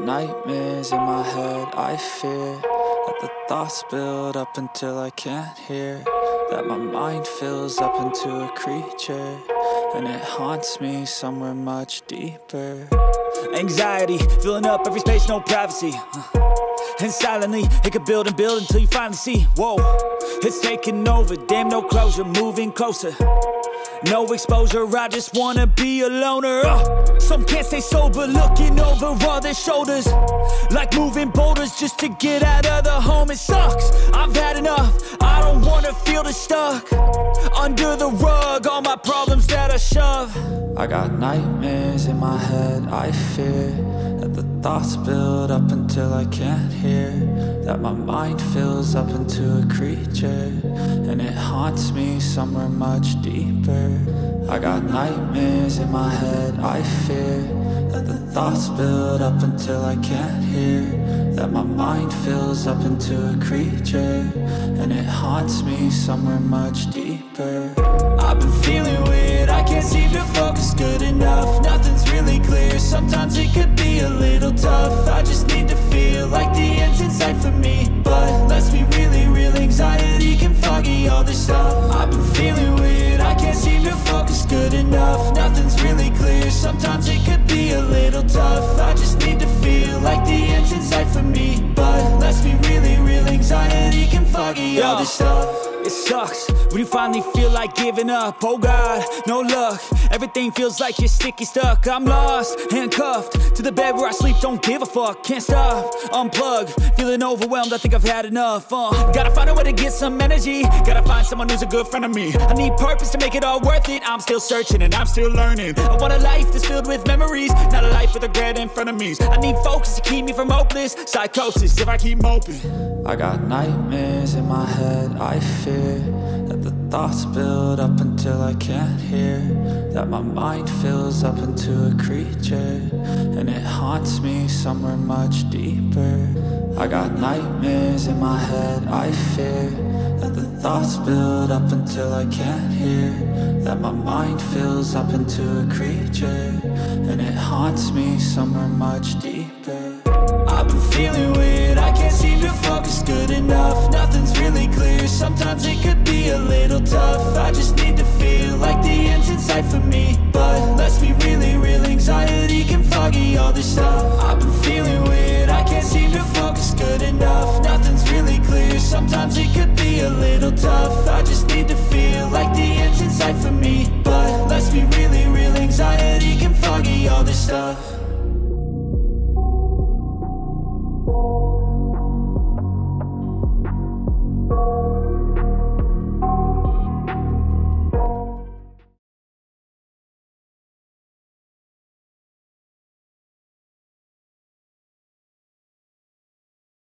nightmares in my head, I fear that the thoughts build up until I can't hear, that my mind fills up into a creature, and it haunts me somewhere much deeper. Anxiety, filling up every space, no privacy, and silently, it could build and build until you finally see, whoa, it's taking over, damn no closure, moving closer. No exposure, I just wanna be a loner. Some can't stay sober, looking over all their shoulders, like moving boulders just to get out of the home. It sucks, I've had enough, I don't wanna feel the stuck under the rug, all my problems that I shove. I got nightmares in my head, I fear that the thoughts build up until I can't hear, that my mind fills up into a creature, and it haunts me somewhere much deeper. I got nightmares in my head, I fear that the thoughts build up until I can't hear, that my mind fills up into a creature, and it haunts me somewhere much deeper. I've been feeling weird, I can't seem to focus good enough, nothing's really clear, sometimes it could be a little tough. I just need to feel like the end's in sight for me, but let's be really real, anxiety can foggy all this stuff. I've been feeling weird, I can't seem to focus good enough, nothing's really clear, sometimes it could be a little tough. I just need to feel like the end's in sight for me, but let's be really real, anxiety can foggy all this stuff. It sucks when you finally feel like giving up. Oh God, no luck, everything feels like you're sticky stuck. I'm lost, handcuffed to the bed where I sleep, don't give a fuck. Can't stop, unplug, feeling overwhelmed, I think I've had enough. Gotta find a way to get some energy, gotta find someone who's a good friend of me. I need purpose to make it all worth it, I'm still searching and I'm still learning. I want a life that's filled with memories, not a life with regret in front of me. I need focus to keep me from hopeless psychosis if I keep moping. I got nightmares in my head, I fear that the thoughts build up until I can't hear, that my mind fills up into a creature, and it haunts me somewhere much deeper. I got nightmares in my head, I fear that the thoughts build up until I can't hear, that my mind fills up into a creature, and it haunts me somewhere much deeper. I've been feeling